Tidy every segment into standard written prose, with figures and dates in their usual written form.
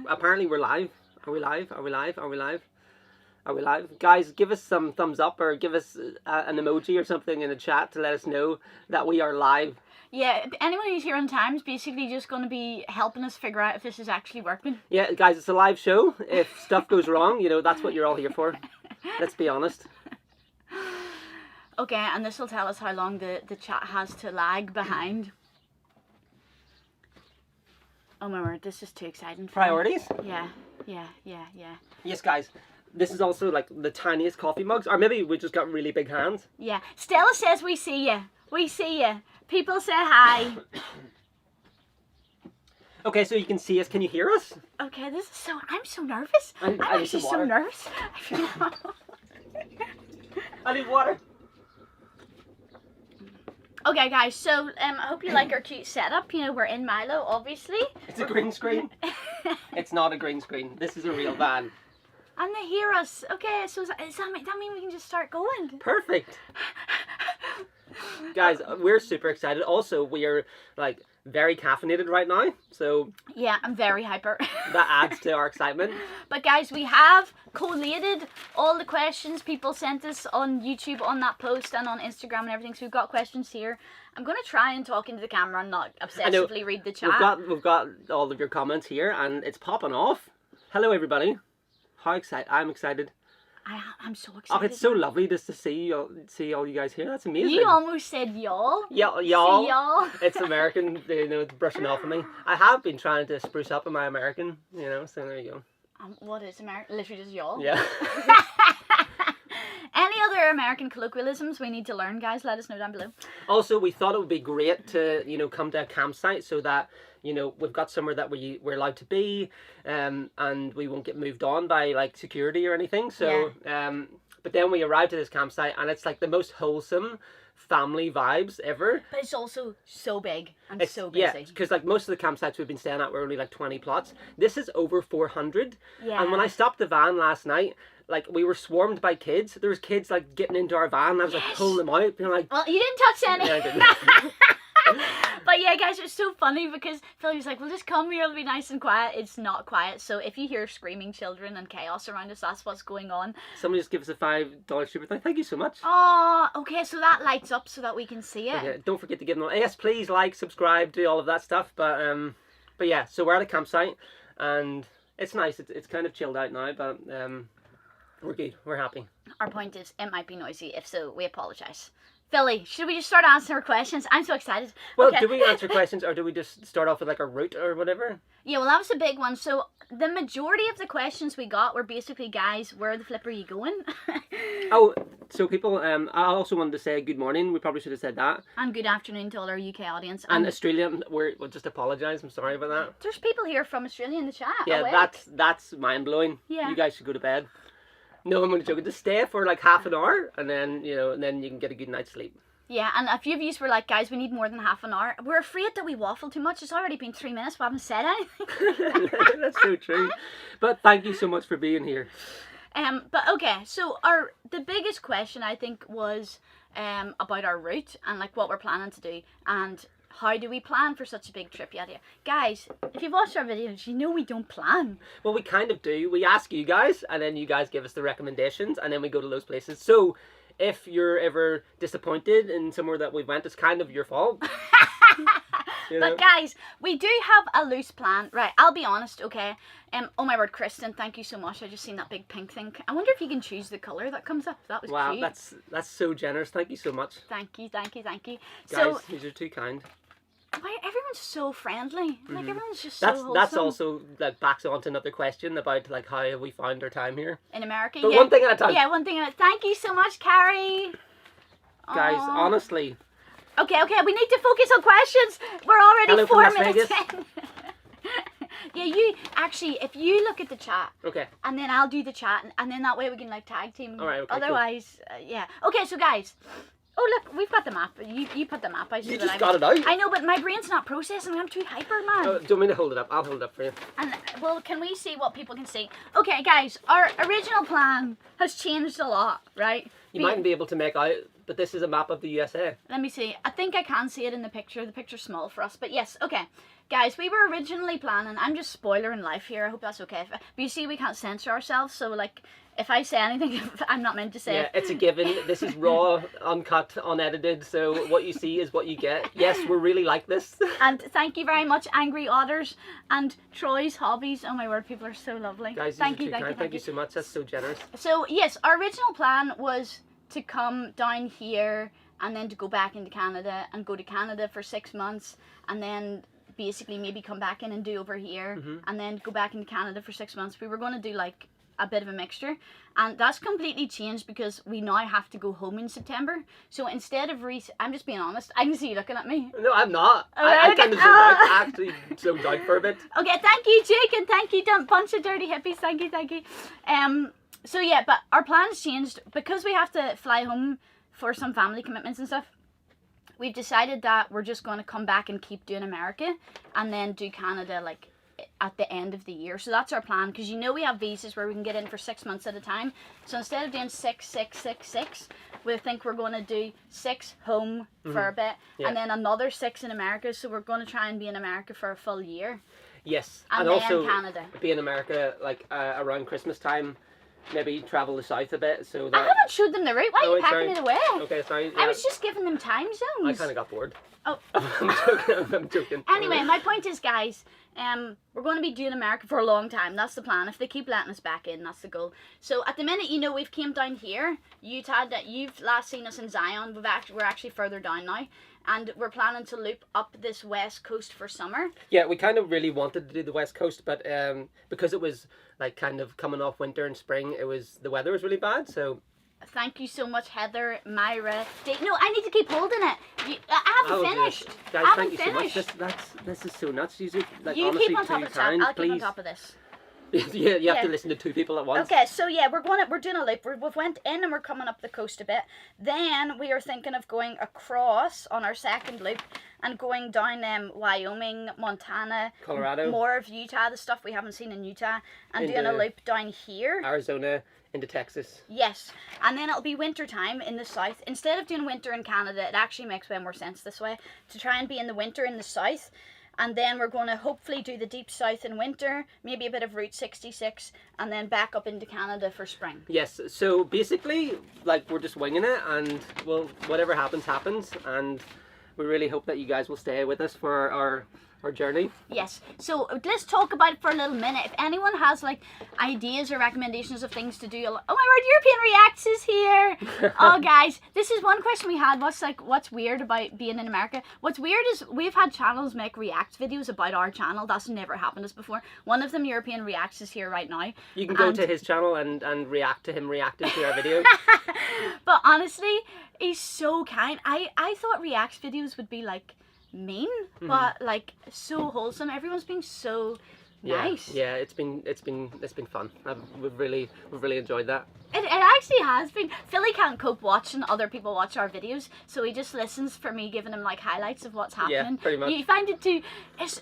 apparently we're live. Are we live? Are we live? Are we live? Are we live? Guys, give us some thumbs up or give us an emoji or something in the chat to let us know that we are live. Yeah, anyone who's here on time is basically just going to be helping us figure out if this is actually working. Yeah, guys, it's a live show. If stuff goes wrong, you know, that's what you're all here for. Let's be honest. Okay, and this will tell us how long the chat has to lag behind. Oh my word, this is too exciting for Priorities? me. Yeah. Yes, guys. This is also like the tiniest coffee mugs. Or maybe we just got really big hands. Yeah. Stella says we see you. We see you. People say hi. Okay, so you can see us. Can you hear us? Okay, this is so... I'm so nervous. I'm actually so nervous. I need water. Okay, guys, so I hope you like our cute setup. You know, we're in Milo, obviously. It's a green screen. It's not a green screen. This is a real van. And they hear us. Okay, so does that mean we can just start going? Perfect. Guys, we're super excited. Also, we are like very caffeinated right now, so yeah, I'm very hyper. That adds to our excitement. But guys, we have collated all the questions people sent us on YouTube, on that post, and on Instagram and everything. So we've got questions here. I'm gonna try and talk into the camera and not obsessively read the chat. We've got all of your comments here, and it's popping off. Hello, everybody. How excited! I'm excited. I'm so excited. Oh, it's so lovely just to see all you guys here. That's amazing. You almost said y'all. Y'all. Y'all. It's American, you know, brushing off of me. I have been trying to spruce up in my American, you know, so there you go. What is American? Literally just y'all? Yeah. Any other American colloquialisms we need to learn, guys, let us know down below. Also, we thought it would be great to, you know, come to a campsite so that, you know, we've got somewhere that we're allowed to be, and we won't get moved on by, like, security or anything. So, yeah. But then we arrived at this campsite, and it's, like, the most wholesome family vibes ever. But it's also so big and so busy. Yeah, because, like, most of the campsites we've been staying at were only, like, 20 plots. This is over 400. Yeah. And when I stopped the van last night, like, we were swarmed by kids. There was kids, like, getting into our van, and I was, like, pulling them out, being like... Well, you didn't touch any. Yeah, I didn't. But yeah, guys, it's so funny because Philly was like, well, just come here, it'll be nice and quiet. It's not quiet. So if you hear screaming children and chaos around us, that's what's going on. Somebody just give us a $5 super thank you so much. Oh, okay, so that lights up so that we can see it. Okay, don't forget to give them... Yes, please like, subscribe, do all of that stuff. But yeah, so we're at a campsite, and it's nice. It's kind of chilled out now, but we're good. We're happy. Our point is, it might be noisy. If so, we apologise. Philly, should we just start answering our questions? I'm so excited. Well, okay. Do we answer questions, or do we just start off with like a route or whatever? Yeah, well, that was a big one. So the majority of the questions we got were basically, guys, where the flip are you going? Oh, so people, I also wanted to say good morning. We probably should have said that. And good afternoon to all our UK audience. And Australia, we'll just apologise. I'm sorry about that. There's people here from Australia in the chat. Yeah, that's mind blowing. Yeah. You guys should go to bed. No, I'm only joking. Just stay for like half an hour, and then you can get a good night's sleep. Yeah, and a few of you were like, guys, we need more than half an hour. We're afraid that we waffle too much. It's already been 3 minutes. We haven't said anything. That's so true. But thank you so much for being here. But okay, so the biggest question I think was about our route and like what we're planning to do and how do we plan for such a big trip, yada yada. Guys, if you've watched our videos, you know we don't plan. Well, we kind of do. We ask you guys, and then you guys give us the recommendations, and then we go to those places. So, if you're ever disappointed in somewhere that we went, it's kind of your fault. You know? But guys, we do have a loose plan. Right, I'll be honest, okay? Oh my word, Kristen, thank you so much. I just seen that big pink thing. I wonder if you can choose the colour that comes up. That was cute. Wow, that's so generous. Thank you so much. Thank you. Guys, these are too kind. Why everyone's so friendly? Like everyone's just That's also like backs on to another question about like how have we found our time here in America. But one thing at a time. Yeah, one thing at a time. Thank you so much, Carrie. Guys, honestly. Okay, we need to focus on questions. We're already 4 minutes in. Yeah, you actually, if you look at the chat, okay, and then I'll do the chat, and then that way we can like tag team. All right. Okay, otherwise, cool. Yeah. Okay, so guys. Oh look, we've got the map. You put the map out. You just got it out. I know, but my brain's not processing. I'm too hyper, man. Oh, do you want me to hold it up? I'll hold it up for you. And well, can we see what people can see? Okay, guys, our original plan has changed a lot, right? You mightn't be able to make out, but this is a map of the USA. Let me see. I think I can see it in the picture. The picture's small for us, but yes. Okay. Guys, we were originally planning, I'm just spoiling life here, I hope that's okay. But you see, we can't censor ourselves, so like, if I say anything I'm not meant to say. Yeah, it's a given. This is raw, uncut, unedited, so what you see is what you get. Yes, we're really like this. And thank you very much, Angry Otters and Troy's Hobbies. Oh my word, people are so lovely. Guys, thank you so much. That's so generous. So yes, our original plan was to come down here and then to go back into Canada and go to Canada for 6 months and then basically maybe come back in and do over here and then go back into Canada for 6 months. We were going to do like a bit of a mixture, and that's completely changed because we now have to go home in September. So instead of I'm just being honest, I can see you looking at me. No, I'm not. I kind of actually zoned out for a bit. Okay, thank you, Jake, and thank you, bunch of dirty hippies. Thank you. So yeah, but our plans changed because we have to fly home for some family commitments and stuff. We've decided that we're just going to come back and keep doing America and then do Canada like at the end of the year. So that's our plan, because you know we have visas where we can get in for 6 months at a time. So instead of doing 6, 6, 6, 6, we think we're going to do 6 home for a bit and then another 6 in America. So we're going to try and be in America for a full year. Yes, and then also Canada. Be in America like around Christmas time. Maybe travel the south a bit. So that... I haven't showed them the route. Why are you packing it away? Okay, sorry. Yeah. I was just giving them time zones. I kind of got bored. Oh. I'm joking. Anyway, my point is, guys, we're going to be doing America for a long time. That's the plan. If they keep letting us back in, that's the goal. So at the minute, you know, we've came down here. You've last seen us in Zion. We're actually further down now. And we're planning to loop up this west coast for summer. Yeah, we kind of really wanted to do the west coast, but because it was like kind of coming off winter and spring, the weather was really bad, so... Thank you so much, Heather, Myra. No, I need to keep holding it. I haven't finished. Guys, thank you so much. This is so nuts. You honestly, keep on top of that. I'll keep on top of this. Yeah, you have to listen to 2 people at once. Okay, so yeah, we're doing a loop. We've went in and we're coming up the coast a bit. Then we are thinking of going across on our second loop and going down Wyoming, Montana, Colorado, more of Utah, the stuff we haven't seen in Utah, and doing a loop down here, Arizona, into Texas. Yes, and then it'll be winter time in the south. Instead of doing winter in Canada, it actually makes way more sense this way to try and be in the winter in the south. And then we're going to hopefully do the deep south in winter, maybe a bit of Route 66, and then back up into Canada for spring. Yes, so basically, like, we're just winging it, and well, whatever happens, happens, and we really hope that you guys will stay with us for our journey. Yes, so let's talk about it for a little minute. If anyone has like ideas or recommendations of things to do, oh my word, European Reacts is here. Oh guys, this is one question we had. What's weird about being in America? What's weird is we've had channels make react videos about our channel. That's never happened to us before. One of them, European Reacts, is here right now. You can go to his channel and react to him reacting to our videos. But honestly, he's so kind. I thought reacts videos would be like mean, but like so wholesome. Everyone's been so nice. Yeah, it's been fun. We've really enjoyed that. It actually has been. Philly can't cope watching other people watch our videos, so he just listens for me giving him like highlights of what's happening. Yeah, pretty much. You find it too.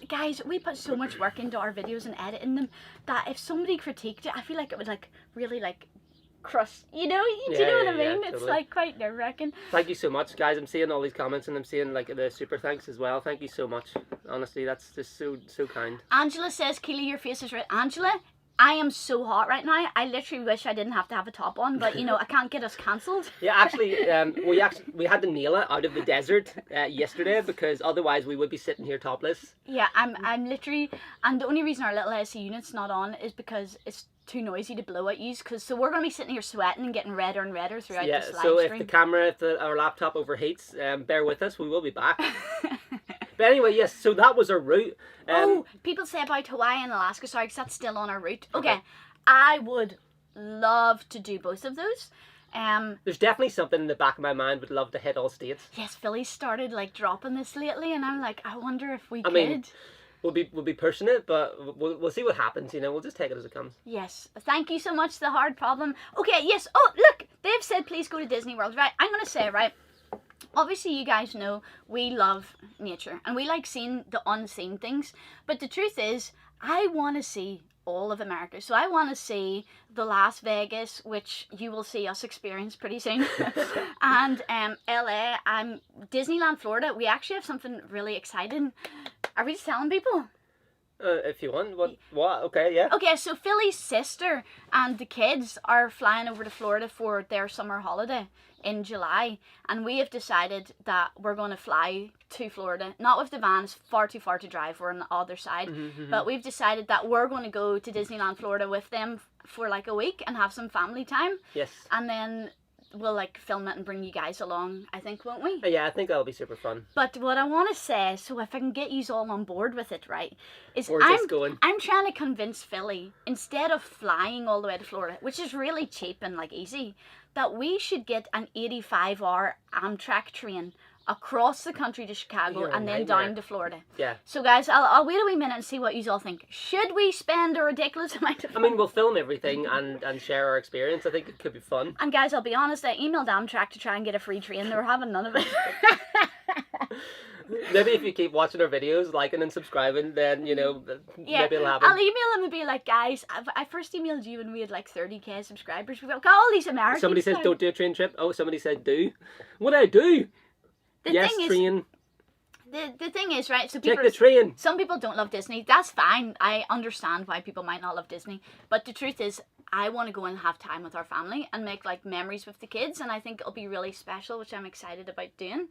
Guys, we put so much work into our videos and editing them that if somebody critiqued it, I feel like it would like really like crush, you know? Do you know what I mean? It's totally. Like quite nerve-wracking. Thank you so much, guys. I'm seeing all these comments and I'm seeing like the super thanks as well. Thank you so much. Honestly, that's just so kind. Angela says, Keely, your face is red. Angela, I am so hot right now. I literally wish I didn't have to have a top on, but you know, I can't get us cancelled. Yeah, actually, we had to nail it out of the desert yesterday because otherwise we would be sitting here topless. Yeah, I'm literally, and the only reason our little AC unit's not on is because it's too noisy to blow at you, so we're going to be sitting here sweating and getting redder and redder throughout this live so stream. If the camera, our laptop overheats, bear with us, we will be back. But anyway, yes, so that was our route. People say about Hawaii and Alaska, sorry, because that's still on our route. Okay, I would love to do both of those. There's definitely something in the back of my mind, would love to hit all states. Yes, Philly's started like dropping this lately, and I'm like, I wonder if we could. Mean, we'll be pushing it, but we'll see what happens, you know, we'll just take it as it comes. Yes, thank you so much, The Hard Problem. Okay, yes, oh, look, they've said please go to Disney World, right? I'm going to say, right, obviously you guys know we love nature, and we like seeing the unseen things, but the truth is, I want to see all of America. So I want to see the Las Vegas, which you will see us experience pretty soon, and LA. Disneyland, Florida. We actually have something really exciting. Are we just telling people? If you want. What? Okay, yeah. Okay, so Philly's sister and the kids are flying over to Florida for their summer holiday in July, and we have decided that we're going to fly to Florida, not with the van. It's far too far to drive, we're on the other side, but we've decided that we're going to go to Disneyland Florida with them for like a week and have some family time. Yes. And then we'll like film it and bring you guys along, I think, won't we? Yeah, I think that'll be super fun. But what I want to say, so if I can get you all on board with it, right, is going. I'm trying to convince Philly, instead of flying all the way to Florida, which is really cheap and like easy, that we should get an 85-hour Amtrak train across the country to Chicago and then down to Florida. Yeah. So guys, I'll wait a wee minute and see what you all think. Should we spend a ridiculous amount of money? I mean, we'll film everything and share our experience. I think it could be fun. And guys, I'll be honest, I emailed Amtrak to try and get a free train. They were having none of it. Maybe if you keep watching our videos, liking and subscribing, then, maybe it'll happen. I'll email them and be like, guys, I first emailed you when we had like 30k subscribers. We've got all these Americans. Somebody says don't do a train trip. Oh, somebody said do. What do I do? Yes, train. The thing is, right, so take the train. Some people don't love Disney. That's fine. I understand why people might not love Disney. But the truth is, I want to go and have time with our family and make like memories with the kids, and I think it'll be really special, which I'm excited about doing.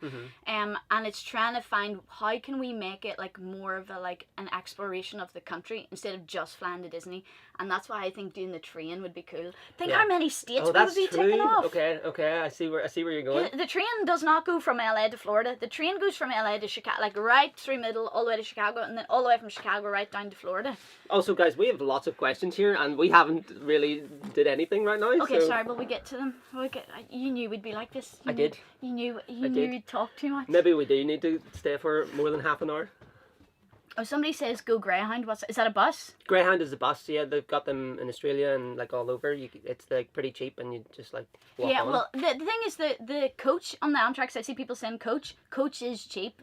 And it's trying to find how can we make it like more of a like an exploration of the country instead of just flying to Disney. And that's why I think doing the train would be cool. Think how many states we would be ticking off. Okay, I see where you're going. The train does not go from LA to Florida. The train goes from LA to Chicago, like right through middle, all the way to Chicago, and then all the way from Chicago right down to Florida. Also, guys, we have lots of questions here, and we haven't really did anything right now. Okay, sorry, but we get to them. You knew we'd be like this. I did. You knew we'd talk too much. Maybe we do need to stay for more than half an hour. Oh, somebody says go Greyhound. Is that a bus? Greyhound is a bus. Yeah, they've got them in Australia and like all over. It's like pretty cheap, and you just like walk on. Well, the thing is the coach on the Amtrak. I see people saying coach. Coach is cheap,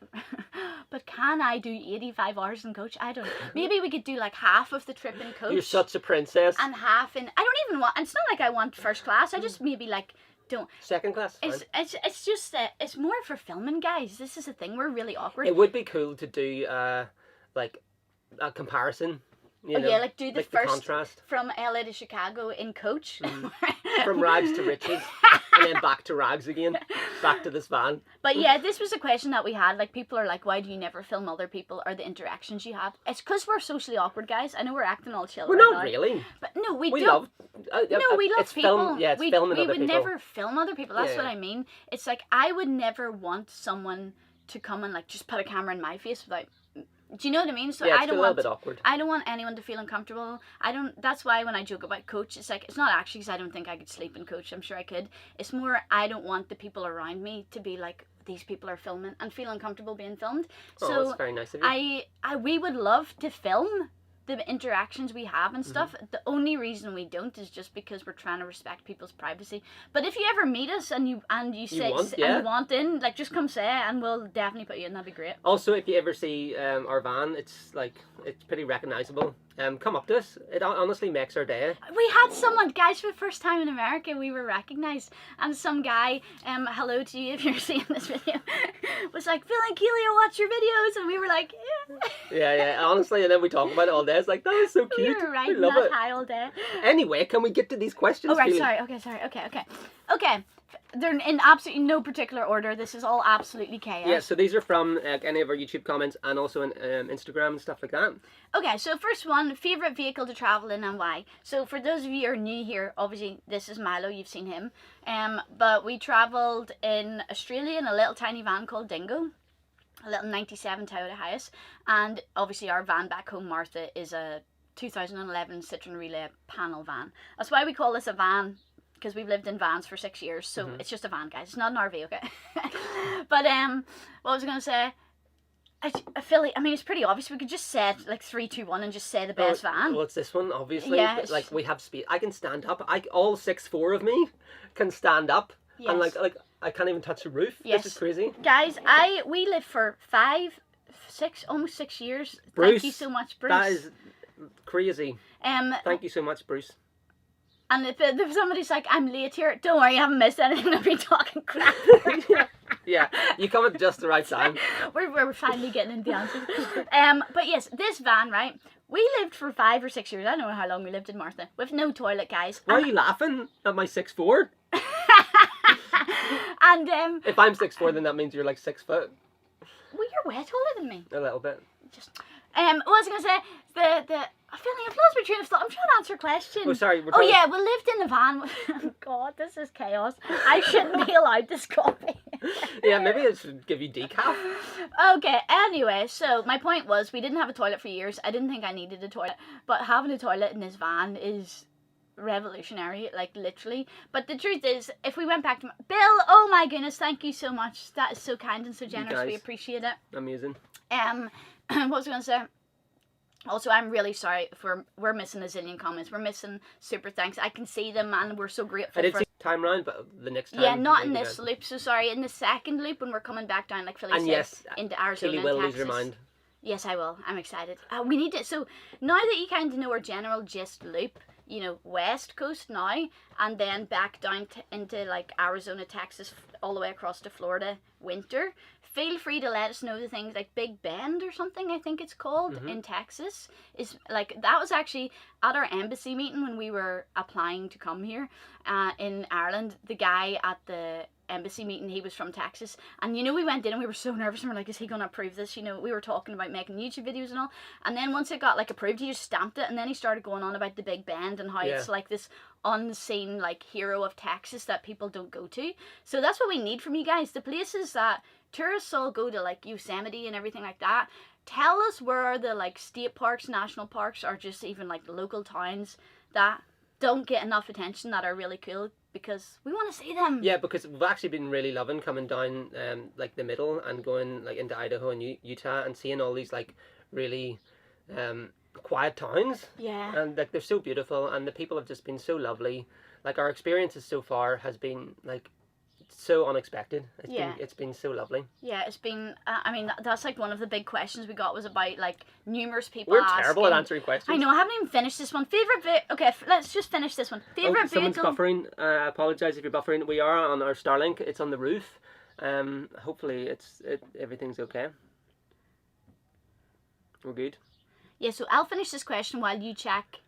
but can I do 85 hours in coach? I don't. Maybe we could do like half of the trip in coach. You're such a princess. And half in. I don't even want. It's not like I want first class. I just maybe like. Don't. Second class. It's just it's more for filming, guys. This is the thing. We're really awkward. It would be cool to do like a comparison. You know, like do the first contrast from LA to Chicago in coach. From rags to riches, and then back to rags again, back to this van. But yeah, this was a question that we had. Like, people are like, why do you never film other people or the interactions you have? It's because we're socially awkward, guys. I know we're acting all chill. We're right not now, really. But no, we love. we love people. It's we filming we other would people. never film other people. That's what I mean. It's like I would never want someone to come and like just put a camera in my face without. Do you know what I mean? So yeah, I don't a little bit awkward. I don't want anyone to feel uncomfortable. That's why when I joke about coach, it's like, it's not actually because I don't think I could sleep in coach. I'm sure I could. It's more, I don't want the people around me to be like, these people are filming and feel uncomfortable being filmed. So that's very nice of you. we would love to film the interactions we have and stuff. The only reason we don't is just because we're trying to respect people's privacy. But if you ever meet us and you want in, like, just come say it and we'll definitely put you in. That'd be great. Also, if you ever see our van, it's pretty recognizable. Come up to us. It honestly makes our day. We had someone, guys, for the first time in America, we were recognized, and some guy, hello to you if you're seeing this video, was like, Phil and Keely, I watch your videos, and we were like, yeah, honestly, and then we talk about it all day. It's like, that was so cute. We were riding that high all day. Anyway, can we get to these questions? Oh, right, sorry, okay. They're in absolutely no particular order. This is all absolutely chaos. Yeah, so these are from any of our YouTube comments and also on Instagram and stuff like that. Okay, so first one, favourite vehicle to travel in and why? So for those of you who are new here, obviously this is Milo, you've seen him. But we travelled in Australia in a little tiny van called Dingo. A little 97 Toyota Hiace. And obviously our van back home, Martha, is a 2011 Citroen Relay panel van. That's why we call this a van, because we've lived in vans for 6 years, so it's just a van, guys. It's not an RV, okay? But what was I going to say? I feel like, I mean, it's pretty obvious. We could just say it, like 3, 2, 1 and just say the best van. Well, it's this one, obviously. Yeah, like, we have speed. I can stand up. All 6'4" of me can stand up. Yes. And like I can't even touch the roof. Yes. This is crazy. Guys, we lived for 5, 6, almost 6 years. Bruce, thank you so much, Bruce. That is Crazy. Thank you so much, Bruce. And if somebody's like, I'm late here, don't worry, I haven't missed anything. I'll be talking crap. Yeah, you come at just the right time. We're finally getting into the answers. But yes, this van, right? We lived for 5 or 6 years. I don't know how long we lived in Martha with no toilet, guys. Why are you laughing at my 6'4"? And if I'm 6'4", then that means you're like 6 foot. Well, you're way taller than me. A little bit. Just what was I gonna say? I feel like I've lost my train of thought. I'm trying to answer a question. Oh, sorry. Oh yeah, we lived in the van. God, this is chaos. I shouldn't be allowed this coffee. Yeah, maybe I should give you decaf. Okay, anyway, so my point was we didn't have a toilet for years. I didn't think I needed a toilet, but having a toilet in this van is revolutionary, like literally. But the truth is, if we went back to Bill, oh my goodness, thank you so much. That is so kind and so generous. We appreciate it. Amazing. What was I going to say? Also, I'm really sorry if we're missing a zillion comments. We're missing super thanks. I can see them and we're so grateful. I did see time round, but the next time. Yeah, not in this loop. So sorry. In the second loop when we're coming back down, like Philly said, yes, into Arizona Keely will and lose your mind. Yes, I will. I'm excited. We need to. So now that you kind of know our general gist loop, you know, West Coast now, and then back down into like Arizona, Texas, all the way across to Florida, winter. Feel free to let us know the things like Big Bend or something, I think it's called, in Texas. Is like, that was actually at our embassy meeting when we were applying to come here in Ireland. The guy at the embassy meeting, he was from Texas, and you know, we went in and we were so nervous and we're like, is he gonna approve this? You know, we were talking about making YouTube videos and all, and then once it got like approved, he just stamped it, and then he started going on about the Big Bend and how it's like this unseen like hero of Texas that people don't go to. So that's what we need from you guys, the places that tourists all go to, like Yosemite and everything like that. Tell us where are the like state parks, national parks, or just even like the local towns that don't get enough attention that are really cool, because we want to see them. Yeah, because we've actually been really loving coming down like the middle and going like into Idaho and Utah and seeing all these like really quiet towns. Yeah. And like they're so beautiful and the people have just been so lovely. Like our experiences so far has been like so unexpected. It's been so lovely. Yeah, it's been I mean, that's like one of the big questions we got was about like numerous people We're terrible at answering questions. I know, I haven't even finished this one. Okay, let's just finish this one. Favorite someone's vehicle. Buffering. I apologize if you're buffering. We are on our Starlink. It's on the roof. Hopefully everything's okay. We're good. Yeah, so I'll finish this question while you check.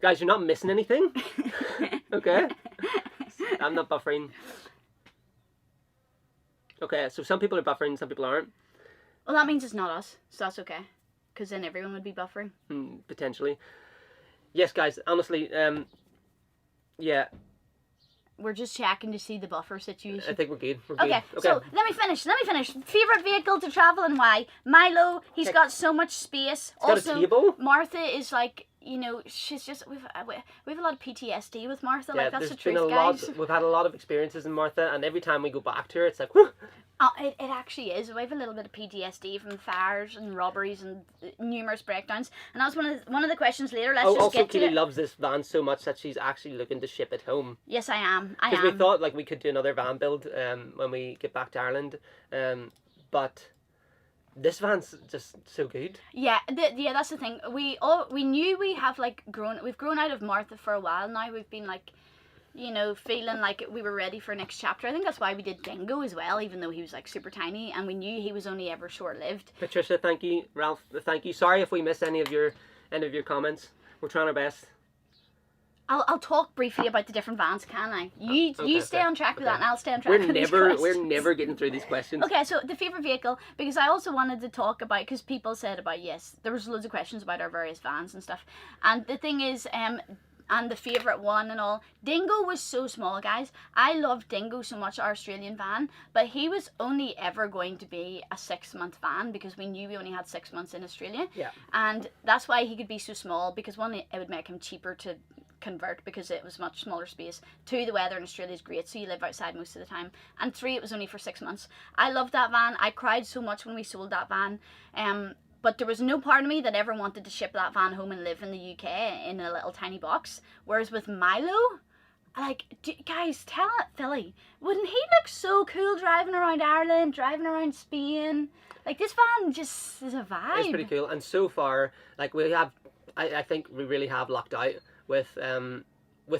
Guys, you're not missing anything. Okay. I'm not buffering. Okay, so some people are buffering, some people aren't. Well, that means it's not us, so that's okay. Because then everyone would be buffering. Potentially. Yes, guys, honestly, yeah. We're just checking to see the buffer situation. I think we're good. Okay, so let me finish. Favorite vehicle to travel and why? Milo, he's got so much space. He's got a table. Martha is like, you know, she's just, we have a lot of PTSD with Martha. Yeah, like, that's the been truth, guys. We've had a lot of experiences in Martha, and every time we go back to her, it's like, whew. It actually is. We have a little bit of PTSD from fires and robberies and numerous breakdowns, and that's one of the questions later. Let's just get to it. Keely loves this van so much that she's actually looking to ship it home. Yes, I am. Because we thought like we could do another van build when we get back to Ireland, but this van's just so good. Yeah, that's the thing. We knew we've grown out of Martha for a while now. We've been like, you know, feeling like we were ready for next chapter. I think that's why we did Dingo as well, even though he was like super tiny, and we knew he was only ever short-lived. Patricia, thank you. Ralph, thank you. Sorry if we missed any of your comments. We're trying our best. I'll talk briefly about the different vans, can I? You stay on track with that, and I'll stay on track with these questions. We're never getting through these questions. Okay, so the favourite vehicle, because I also wanted to talk about, because people said about, yes, there was loads of questions about our various vans and stuff, and the thing is, and the favourite one and all. Dingo was so small, guys. I loved Dingo so much, our Australian van, but he was only ever going to be a 6-month van because we knew we only had 6 months in Australia. Yeah. And that's why he could be so small, because one, it would make him cheaper to convert because it was much smaller space. 2, the weather in Australia is great, so you live outside most of the time. And 3, it was only for 6 months. I loved that van. I cried so much when we sold that van. But there was no part of me that ever wanted to ship that van home and live in the UK in a little tiny box. Whereas with Milo, like, guys, tell Philly, wouldn't he look so cool driving around Ireland, driving around Spain? Like, this van just is a vibe. It's pretty cool. And so far, like, we have I think we really have lucked out with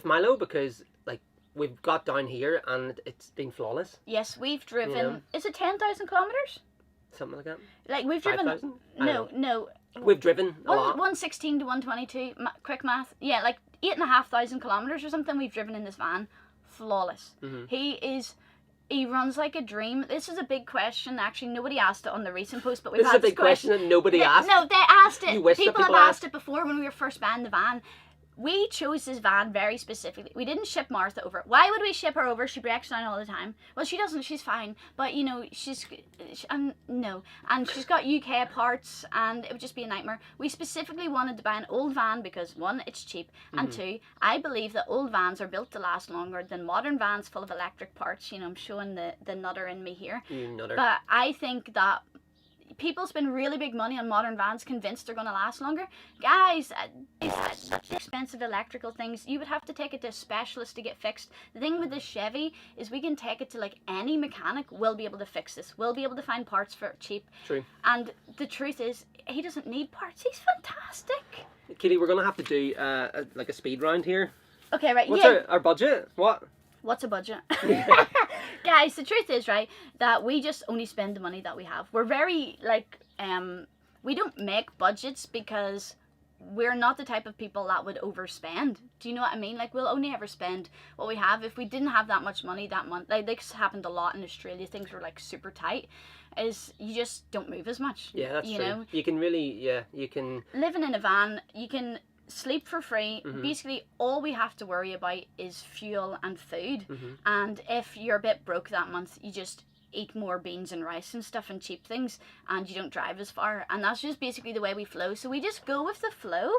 Milo, because like we've got down here and it's been flawless. Yes, we've driven. You know? Is it 10,000 kilometers? Something like that. Like we've driven. 5,000? No. We've driven a lot. 116 to 122. Quick math. Yeah, like 8,500 kilometers or something. We've driven in this van, flawless. He runs like a dream. This is a big question. Actually, nobody asked it on the recent post, but we've This had is a big question that nobody asked. No, they asked it. You wish that People have people asked it before when we were first buying the van. We chose this van very specifically. We didn't ship Martha over. Why would we ship her over? She breaks down all the time. Well, she doesn't. She's fine. But, you know, no. And she's got UK parts, and it would just be a nightmare. We specifically wanted to buy an old van because, one, it's cheap, and two, I believe that old vans are built to last longer than modern vans full of electric parts. You know, I'm showing the nutter in me here. You nutter. But I think that people spend really big money on modern vans convinced they're going to last longer. Guys, it's such expensive electrical things. You would have to take it to a specialist to get fixed. The thing with this Chevy is we can take it to like any mechanic will be able to fix this. We'll be able to find parts for it cheap. True. And the truth is, he doesn't need parts. He's fantastic. Keely, we're going to have to do like a speed round here. Okay, right. What's our budget? What? What's a budget? Guys, the truth is, right, that we just only spend the money that we have. We're very, like, we don't make budgets because we're not the type of people that would overspend. Do you know what I mean? Like, we'll only ever spend what we have. If we didn't have that much money that month, like this happened a lot in Australia, things were, like, super tight, is you just don't move as much. Yeah, that's you true. know? You can really, you can... Living in a van, you can sleep for free. Basically all we have to worry about is fuel and food, and if you're a bit broke that month, you just eat more beans and rice and stuff and cheap things, and you don't drive as far, and that's just basically the way we flow. So we just go with the flow.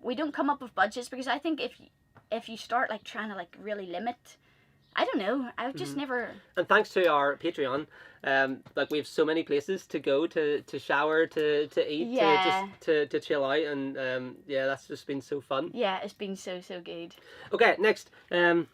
We don't come up with budgets, because I think if you start like trying to like really limit, I don't know, I've just never... And thanks to our Patreon, like we have so many places to go, to shower, to eat, to chill out, and yeah, that's just been so fun. Yeah, it's been so good. Okay, next, what are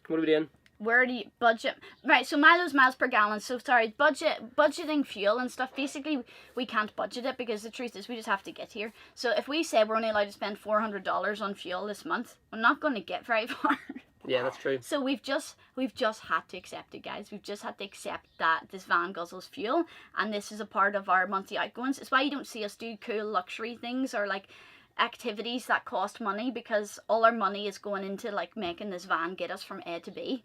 we doing? Where do you budget? Right, so Milo's miles per gallon. So sorry, budgeting fuel and stuff. Basically, we can't budget it because the truth is we just have to get here. So if we say we're only allowed to spend $400 on fuel this month, we're not going to get very far. Yeah, that's true. So we've just had to accept it, guys. We've just had to accept that this van guzzles fuel, and this is a part of our monthly outgoings. It's why you don't see us do cool luxury things or like activities that cost money, because all our money is going into like making this van get us from A to B.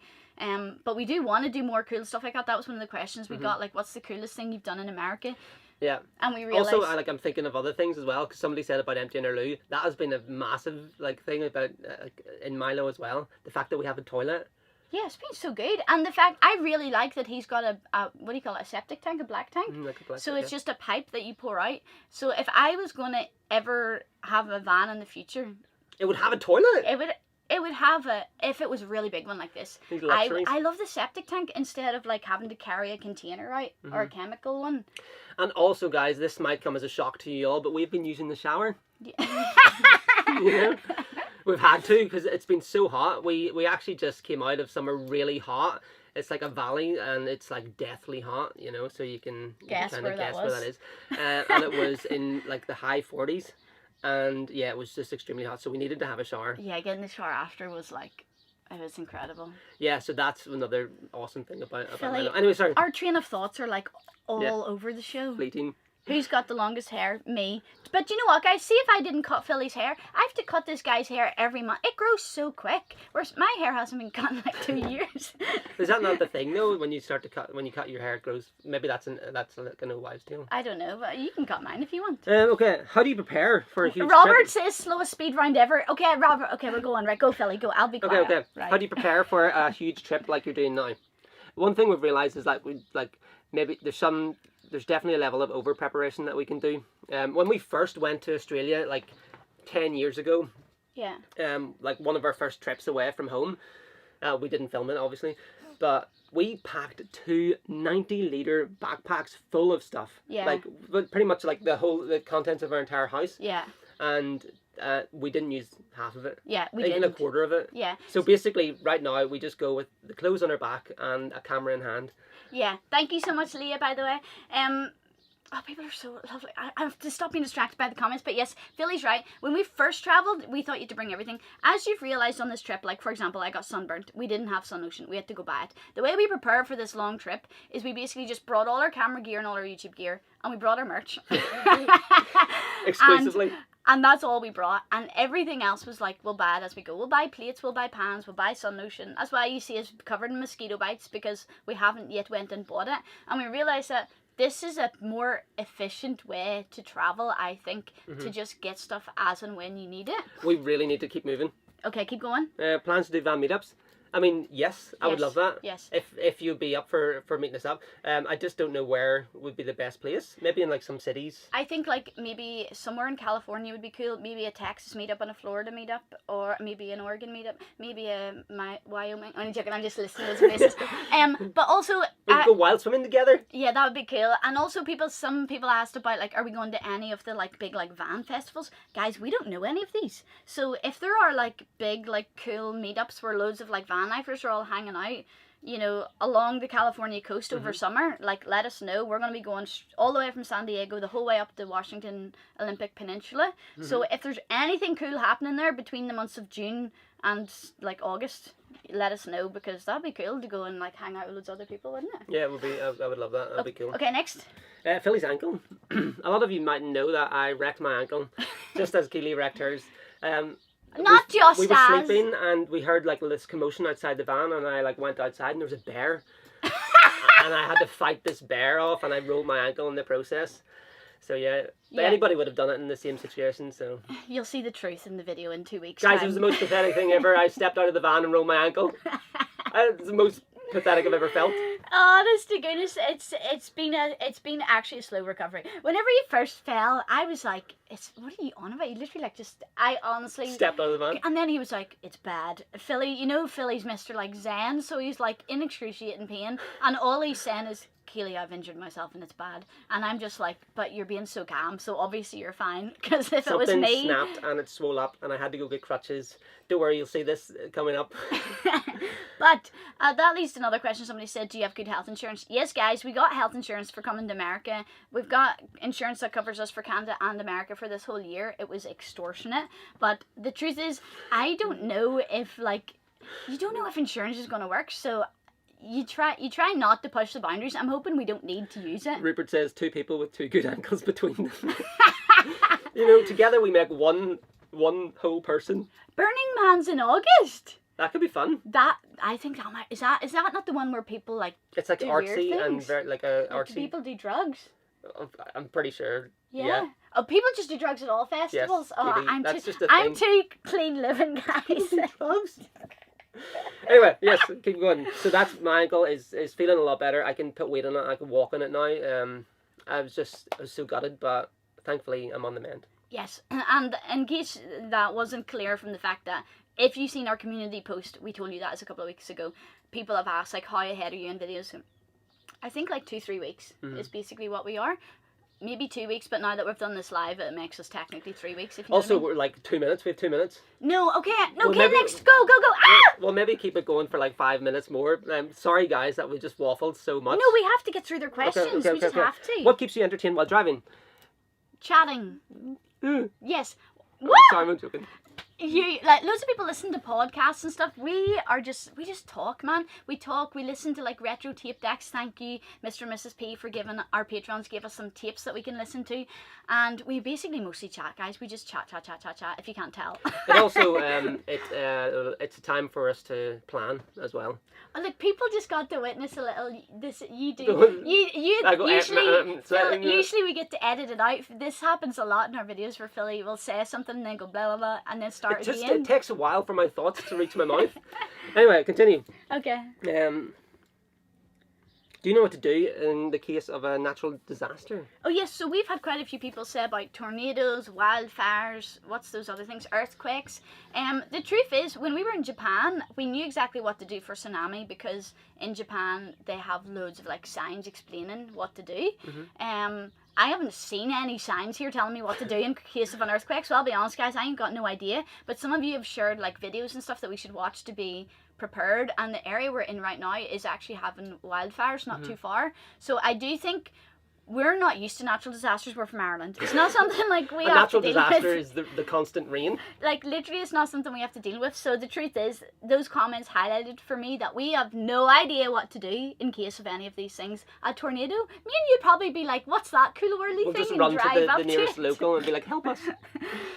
But we do want to do more cool stuff like that. That was one of the questions we got, like, what's the coolest thing you've done in America? Yeah. And we realized... Also, I'm thinking of other things as well, because somebody said about emptying our loo. That has been a massive like thing about in Milo as well. The fact that we have a toilet. Yeah, it's been so good. And the fact, I really like that he's got a what do you call it, a septic tank, a black tank? Like a black so tank, it's just a pipe that you pour out. So if I was going to ever have a van in the future... It would have a toilet? It would have a, if it was a really big one like this. I love the septic tank instead of like having to carry a container out or a chemical one. And also, guys, this might come as a shock to you all, but we've been using the shower. Yeah. You know? We've had to, because it's been so hot. We actually just came out of summer really hot. It's like a valley, and it's like deathly hot, you know, so you can kind of guess where that is. And it was in like the high 40s. And yeah, it was just extremely hot, so we needed to have a shower. Yeah, getting the shower after was like, it was incredible. Yeah, so that's another awesome thing about Milo. Anyway, sorry. Our train of thoughts are like all over the show. Fleeting. Who's got the longest hair? Me. But you know what, guys? See, if I didn't cut Philly's hair, I have to cut this guy's hair every month. It grows so quick. Whereas my hair hasn't been cut in like 2 years. Is that not the thing though? When you start to cut, when you cut your hair, it grows. Maybe that's like a wives' tale. I don't know, but you can cut mine if you want. Okay, how do you prepare for a huge Robert trip? Says slowest speed round ever. Okay, Robert. Okay, we're going. Right, go Philly. Go. I'll be quiet. Okay. Right. How do you prepare for a huge trip like you're doing now? One thing we've realised is maybe there's definitely a level of over preparation that we can do. When we first went to Australia like 10 years ago, like one of our first trips away from home, we didn't film it obviously, but we packed 2 90-litre backpacks full of stuff. Yeah. Like pretty much like the contents of our entire house. Yeah. And we didn't use half of it. Yeah, we didn't. Even a quarter of it. Yeah. So basically, right now, we just go with the clothes on our back and a camera in hand. Yeah. Thank you so much, Leah, by the way. Oh, people are so lovely. I have to stop being distracted by the comments, but yes, Philly's right. When we first travelled, we thought you had to bring everything. As you've realised on this trip, like for example, I got sunburnt. We didn't have sun lotion. We had to go buy it. The way we prepare for this long trip is we basically just brought all our camera gear and all our YouTube gear, and we brought our merch. Exclusively. And that's all we brought. And everything else was like, we'll buy it as we go. We'll buy plates, we'll buy pans, we'll buy sun lotion. That's why you see us covered in mosquito bites, because we haven't yet went and bought it. And we realised that this is a more efficient way to travel, I think, to just get stuff as and when you need it. We really need to keep moving. Okay, keep going. Plans to do van meetups. I mean, yes, I would love that. Yes. If you'd be up for meeting us up. I just don't know where would be the best place. Maybe in like some cities. I think like maybe somewhere in California would be cool. Maybe a Texas meetup and a Florida meetup, or maybe an Oregon meetup. Maybe a Wyoming. I'm joking. I'm just listing those places. But also We could go wild swimming together. yeah, that would be cool. And also some people asked about like, are we going to any of the like big like van festivals? Guys, we don't know any of these. So if there are like big like cool meetups where loads of like van lifers are all hanging out, you know, along the California coast over summer, like let us know. We're going to be going all the way from San Diego the whole way up the Washington Olympic Peninsula. So if there's anything cool happening there between the months of June and like August, let us know, because that'd be cool to go and like hang out with loads of other people, wouldn't it? Yeah, it would be. I would love that. That'd be cool. Okay, next. Philly's ankle. A lot of you might know that I wrecked my ankle, just as Keely wrecked hers. Not just we were as. sleeping and we heard like this commotion outside the van, and I like went outside and there was a bear. And I had to fight this bear off, and I rolled my ankle in the process. So yeah, anybody would have done it in the same situation. So You'll see the truth in the video in 2 weeks. guys, time. it was the most pathetic thing ever. I stepped out of the van and rolled my ankle. It was the most pathetic I've ever felt. Honest to goodness, it's been actually a slow recovery. Whenever you first fell, I was like, what are you on about? You literally like I honestly Stepped out of the van. And then he was like, it's bad. Philly, you know Philly's Mr. like Zen, so he's like in excruciating pain, and all he's saying is, Keely, I've injured myself and it's bad. And I'm just like, but you're being so calm, so obviously you're fine. Because if it was Something me... snapped and it swole up, and I had to go get crutches. Don't worry, you'll see this coming up. But that leads to another question. Somebody said, do you have good health insurance? Yes, guys, we got health insurance for coming to America. We've got insurance that covers us for Canada and America for this whole year. It was extortionate. But the truth is, I don't know if, like, you don't know if insurance is going to work. So you try not to push the boundaries. I'm hoping we don't need to use it. Rupert says 2 people with 2 good ankles between them. You know, together we make one whole person. Burning Man's in August. That could be fun. I think that might, is that not the one where people like It's like do artsy weird and things? very like a Like, artsy. do people do drugs? I'm pretty sure. Yeah. Oh, people just do drugs at all festivals. Oh, Keely, that's just a I'm thing. too clean living, guys. Drugs. Anyway, yes, keep going. So that's my ankle is feeling a lot better. I can put weight on it. I can walk on it now. I was so gutted, but thankfully I'm on the mend. Yes, and in case that wasn't clear from the fact that if you've seen our community post, we told you that a couple of weeks ago, people have asked like, how ahead are you in videos? I think like 2-3 weeks is basically what we are. Maybe 2 weeks, but now that we've done this live, it makes us technically 3 weeks. If you know Also, what I mean. we're like 2 minutes. We have 2 minutes. No, okay, Well, okay, maybe- next, go. Ah! Well, maybe keep it going for like 5 minutes more. Sorry, guys, that we just waffled so much. No, we have to get through their questions. We just have to. What keeps you entertained while driving? Chatting. Mm. Yes. Sorry, What? I'm joking. You like loads of people listen to podcasts and stuff. We just talk, man. We talk. We listen to like retro tape decks. Thank you, Mr. and Mrs. P, for giving our patrons gave us some tapes that we can listen to, and we basically mostly chat, guys. We just chat. If you can't tell. But also, it's a time for us to plan as well. Oh, look, people just got to witness a little. This you do. Go on. You I go, usually. so- Usually we get to edit it out. This happens a lot in our videos where Philly will say something and then go blah blah blah and then start again. It takes a while for my thoughts to reach my mouth. Anyway, continue. Okay. Do you know what to do in the case of a natural disaster? Oh yes, so we've had quite a few people say about tornadoes, wildfires, what's those other things, earthquakes. The truth is, when we were in Japan, we knew exactly what to do for tsunami because in Japan they have loads of like signs explaining what to do. I haven't seen any signs here telling me what to do in case of an earthquake, so I'll be honest guys, I ain't got no idea. But some of you have shared like videos and stuff that we should watch to be prepared, and the area we're in right now is actually having wildfires not too far. So I do think we're not used to natural disasters. We're from Ireland. It's not something like we A have to natural deal disaster with. is the constant rain. Like, literally, it's not something we have to deal with. So the truth is, those comments highlighted for me that we have no idea what to do in case of any of these things. A tornado, me and you'd probably be like, what's that cool whirly We'll thing? just And run drive to up the nearest to it. local and be like, help us.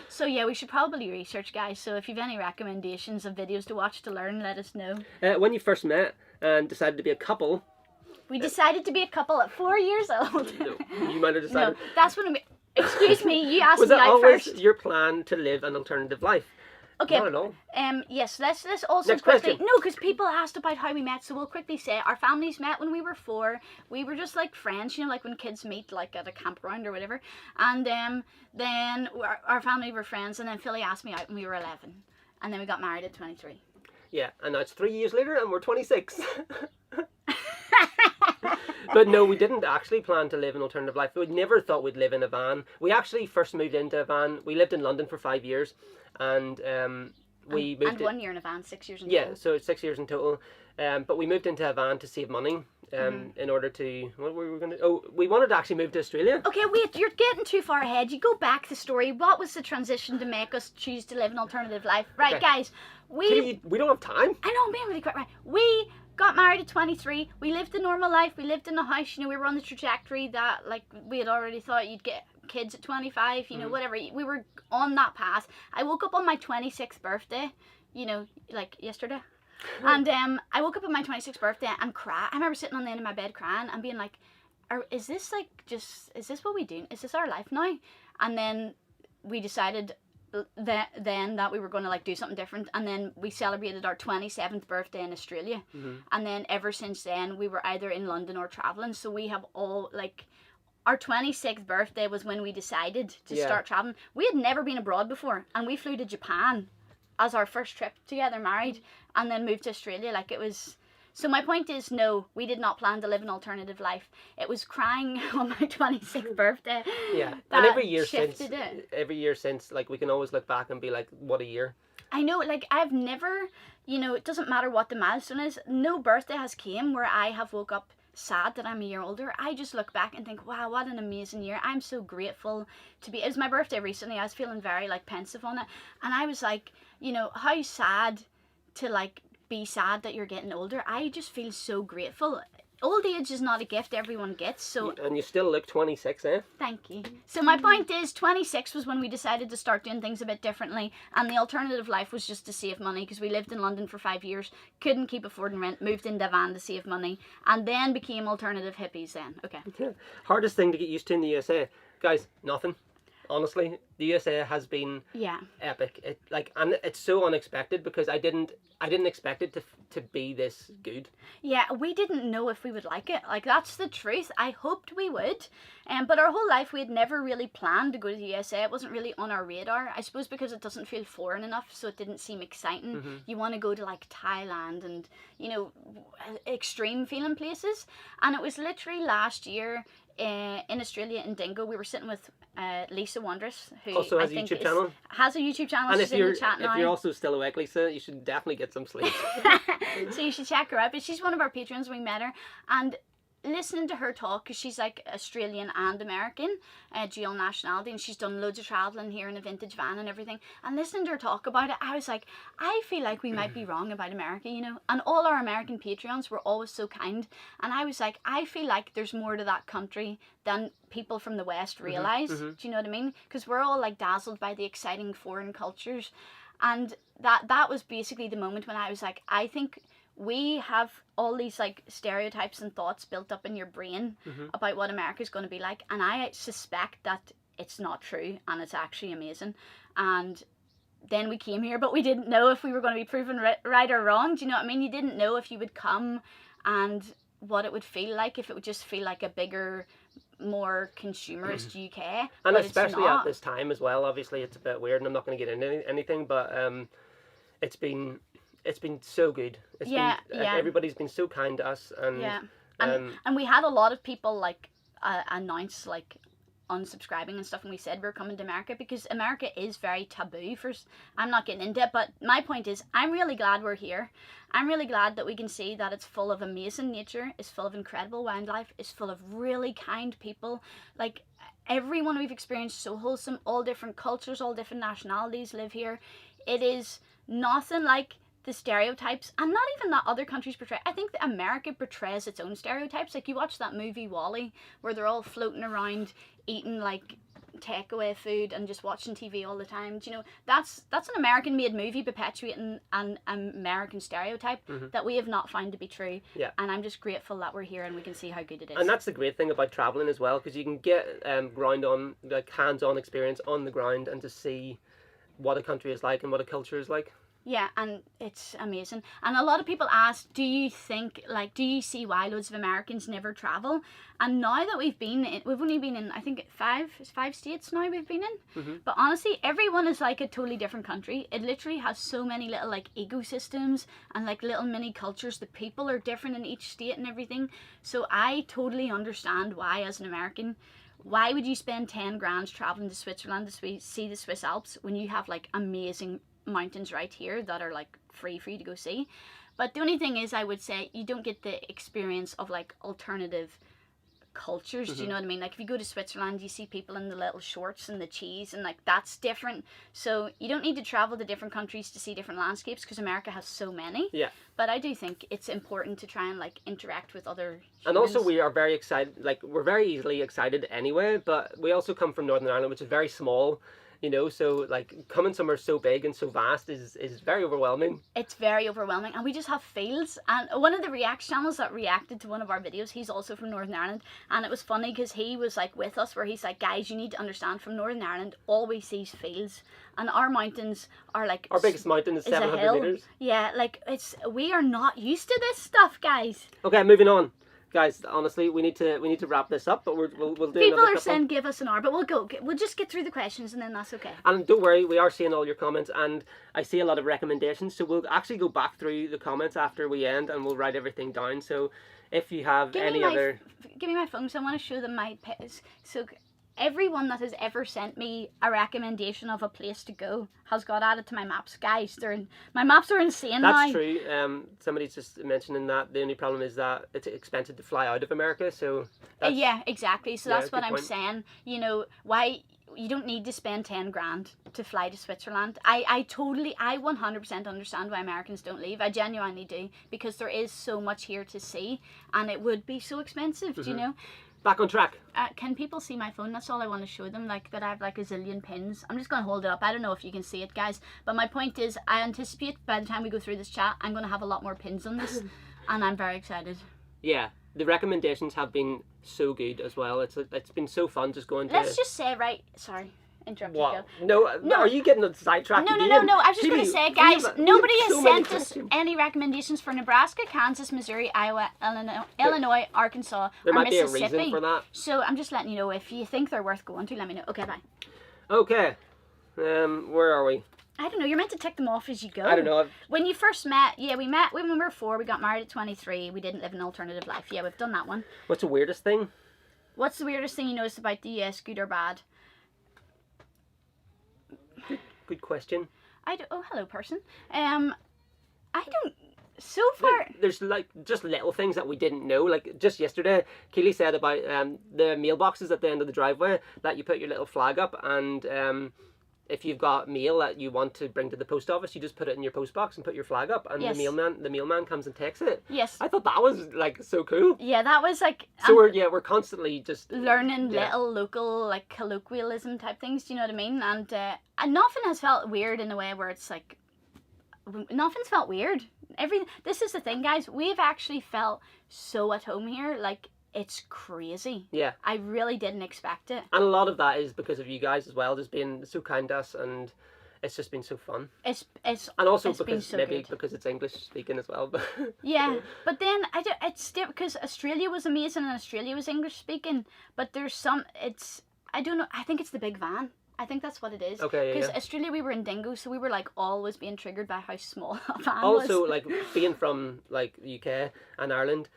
So yeah, we should probably research, guys. So if you've any recommendations of videos to watch to learn, let us know. When you first met and decided to be a couple, We decided to be a couple at 4 years old. no, you might have No, decided. that's when we... Excuse me, you asked Was me it out always first. your plan to live an alternative life? Okay. Not at all. Yes, let's also Next quickly... question. No, because people asked about how we met, so we'll quickly say our families met when we were 4. We were just like friends, you know, like when kids meet like at a campground or whatever. And then our family were friends, and then Philly asked me out when we were 11. And then we got married at 23. Yeah, and now it's 3 years later and we're 26. But no, we didn't actually plan to live an alternative life. We never thought we'd live in a van. We actually first moved into a van. We lived in London for 5 years, and we moved. And 1 year in a van, 6 years in Yeah, total. so it's 6 years in total. But we moved into a van to save money. In order to, what were we going to? Oh, we wanted to actually move to Australia. Okay, wait, you're getting too far ahead. You go back the story. What was the transition to make us choose to live an alternative life? Right, Okay. guys, We don't have time. I know, I'm being really quick, right? We got married at 23. We lived a normal life. We lived in a house. You know, we were on the trajectory that, like, we had already thought you'd get kids at 25, you know, whatever. We were on that path. I woke up on my 26th birthday, you know, like yesterday. And I woke up on my 26th birthday and cried. I remember sitting on the end of my bed crying and being like, is this what we do? Is this our life now? And then we decided that we were going to like do something different, and then we celebrated our 27th birthday in Australia. And then ever since then we were either in London or traveling. So we have all like, our 26th birthday was when we decided to start traveling. We had never been abroad before, and we flew to Japan as our first trip together, married, and then moved to Australia. Like, it was... So my point is, no, we did not plan to live an alternative life. It was crying on my 26th birthday. Yeah, that and every year since, like, we can always look back and be like, what a year. I know, like, I've never, you know, it doesn't matter what the milestone is. No birthday has came where I have woke up sad that I'm a year older. I just look back and think, wow, what an amazing year. I'm so grateful to be... It was my birthday recently. I was feeling very, like, pensive on it. And I was like, you know, how sad to, like, be sad that you're getting older. I just feel so grateful. Old age is not a gift everyone gets, so... And you still look 26, eh? Thank you. So my point is, 26 was when we decided to start doing things a bit differently, and the alternative life was just to save money, because we lived in London for 5 years, couldn't keep affording rent, moved into a van to save money, and then became alternative hippies then. Okay. Yeah. Hardest thing to get used to in the USA. Guys, nothing. Honestly, the USA has been epic. And it's so unexpected, because I didn't expect it to be this good. Yeah, we didn't know if we would like it. Like, that's the truth. I hoped we would. But our whole life we had never really planned to go to the USA. It wasn't really on our radar. I suppose because it doesn't feel foreign enough, so it didn't seem exciting. You want to go to like Thailand and, you know, extreme feeling places. And it was literally last year in Australia, in Dingo, we were sitting with Lisa Wondrous, who also has I a think YouTube channel. Has a YouTube channel. And She's in the chat now. if you're also still awake, Lisa, you should definitely get some sleep. So you should check her out. But she's one of our patrons. We met her, and listening to her talk, because she's like Australian and American, dual nationality, and she's done loads of traveling here in a vintage van and everything, and listening to her talk about it, I was like, I feel like we might be wrong about America, you know. And all our American Patreons were always so kind, and I was like, I feel like there's more to that country than people from the West realize. Do you know what I mean? Because we're all like dazzled by the exciting foreign cultures, and that was basically the moment when I was like, I think we have all these like stereotypes and thoughts built up in your brain about what America's going to be like, and I suspect that it's not true, and it's actually amazing. And then we came here, but we didn't know if we were going to be proven right or wrong. Do you know what I mean? You didn't know if you would come and what it would feel like, if it would just feel like a bigger, more consumerist UK. And but especially it's not. at this time as well. Obviously it's a bit weird, and I'm not going to get into anything, but it's been so good. Everybody's been so kind to us, and and we had a lot of people like announce like unsubscribing and stuff when we said we were coming to America, because America is very taboo for, I'm not getting into it, but my point is I'm really glad we're here. I'm really glad that we can see that it's full of amazing nature, it's full of incredible wildlife, it's full of really kind people. Like, everyone we've experienced so wholesome, all different cultures, all different nationalities live here. It is nothing like the stereotypes, and not even that other countries portray. I think that America portrays its own stereotypes. Like, you watch that movie WALL-E, where they're all floating around eating like takeaway food and just watching TV all the time. Do you know, that's an American made movie perpetuating an American stereotype that we have not found to be true. Yeah. And I'm just grateful that we're here and we can see how good it is. And that's the great thing about traveling as well, because you can get ground on, like, hands-on experience on the ground, and to see what a country is like and what a culture is like. Yeah, and it's amazing. And a lot of people ask, do you see why loads of Americans never travel? And now that we've only been in, I think, five states now we've been in. But honestly, everyone is like a totally different country. It literally has so many little like ecosystems and like little mini cultures. The people are different in each state and everything. So I totally understand why, as an American, why would you spend 10 grand traveling to Switzerland to see the Swiss Alps when you have like amazing mountains right here that are like free for you to go see? But the only thing is, I would say you don't get the experience of like alternative cultures. Do you know what I mean? Like, if you go to Switzerland, you see people in the little shorts and the cheese, and like that's different. So you don't need to travel to different countries to see different landscapes, because America has so many. Yeah. But I do think it's important to try and like interact with other humans. And also, we are very excited, like, we're very easily excited anyway, but we also come from Northern Ireland, which is very small. You know, so like coming somewhere so big and so vast is very overwhelming. It's very overwhelming, and we just have fields. And one of the React channels that reacted to one of our videos, he's also from Northern Ireland, and it was funny because he was like with us, where he's like, guys, you need to understand, from Northern Ireland all we see is fields, and our mountains are like, our biggest mountain is 700 meters. Yeah, like we are not used to this stuff, guys. Okay, moving on. Guys, honestly, we need to wrap this up, but we'll do. People are saying give us an hour, but we'll just get through the questions and then that's okay. And don't worry, we are seeing all your comments, and I see a lot of recommendations, so we'll actually go back through the comments after we end, and we'll write everything down. So if you have give me my phone, so I want to show them my so everyone that has ever sent me a recommendation of a place to go has got added to my maps, guys. My maps are insane now. That's true. Somebody's just mentioning that the only problem is that it's expensive to fly out of America. So yeah, exactly. So that's what I'm saying. You know, why you don't need to spend 10 grand to fly to Switzerland. I 100% understand why Americans don't leave. I genuinely do, because there is so much here to see, and it would be so expensive. Do you know? Back on track. Can people see my phone? That's all I want to show them, like that I have like a zillion pins. I'm just going to hold it up. I don't know if you can see it, guys, but my point is, I anticipate by the time we go through this chat, I'm going to have a lot more pins on this, and I'm very excited. Yeah, the recommendations have been so good as well. It's been so fun just going to... Let's just say, right, sorry. Interrupt you. No, are you getting a sidetrack? No. I was just going to say, guys, nobody has sent us any recommendations for Nebraska, Kansas, Missouri, Iowa, Illinois, Arkansas, or Mississippi. There might be a reason for that. So I'm just letting you know, if you think they're worth going to, let me know. Okay, bye. Okay. Where are we? I don't know. You're meant to tick them off as you go. I don't know. When you first met, we met when we were 4. We got married at 23. We didn't live an alternative life. Yeah, we've done that one. What's the weirdest thing? What's the weirdest thing you noticed about the US, good or bad? Good question. Oh, hello, person. I don't. So far, there's like just little things that we didn't know. Like just yesterday, Keely said about the mailboxes at the end of the driveway that you put your little flag up, and if you've got mail that you want to bring to the post office, you just put it in your post box and put your flag up, and the mailman comes and takes it. Yes. I thought that was like so cool. Yeah, that was like. So we're constantly just learning little local like colloquialism type things. Do you know what I mean? And nothing has felt weird in a way where it's like, nothing's felt weird. This is the thing, guys. We've actually felt so at home here. Like, it's crazy. Yeah. I really didn't expect it. And a lot of that is because of you guys as well, just being so kind to us, and it's just been so fun. And also it's because so maybe good. Because it's English speaking as well. But yeah, but then it's still because Australia was amazing and Australia was English speaking. But there's I don't know. I think it's the big van. I think that's what it is. Okay, Because Australia, we were in Dingo, so we were like always being triggered by how small a van was. Also, like being from like the UK and Ireland,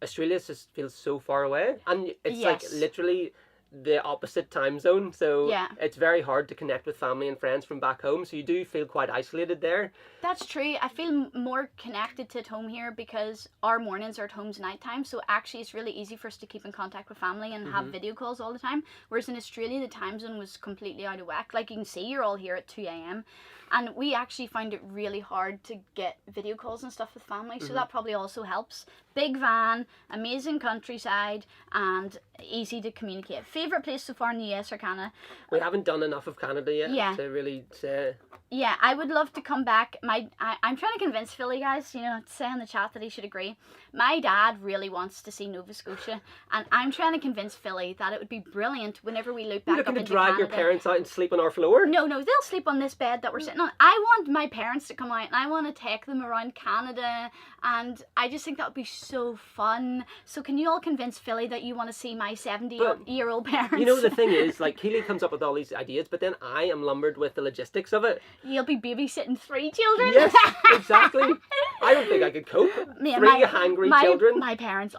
Australia just feels so far away, and it's like literally the opposite time zone, so Yeah. it's very hard to connect with family and friends from back home, so you do feel quite isolated there. That's true. I feel more connected to at home here because our mornings are at home's nighttime, so actually it's really easy for us to keep in contact with family and have video calls all the time. Whereas in Australia, the time zone was completely out of whack. Like you can see, you're all here at 2 a.m. and we actually find it really hard to get video calls and stuff with family, so that probably also helps. Big van, amazing countryside, and easy to communicate. Favourite place so far in the US or Canada? We haven't done enough of Canada yet to really say. Yeah, I would love to come back. I'm trying to convince Philly, guys, you know, to say in the chat that he should agree. My dad really wants to see Nova Scotia, and I'm trying to convince Philly that it would be brilliant whenever we loop back You're up looking into to drag Canada. your parents out and sleep on our floor? No, they'll sleep on this bed that we're sitting on. I want my parents to come out, and I want to take them around Canada, and I just think that would be so fun. So can you all convince Philly that you want to see my 70-year-old parents? You know, the thing is, like, Keely comes up with all these ideas, but then I am lumbered with the logistics of it. You'll be babysitting 3 children? Yes, exactly. I don't think I could cope. Yeah, 3 hangry children. My parents,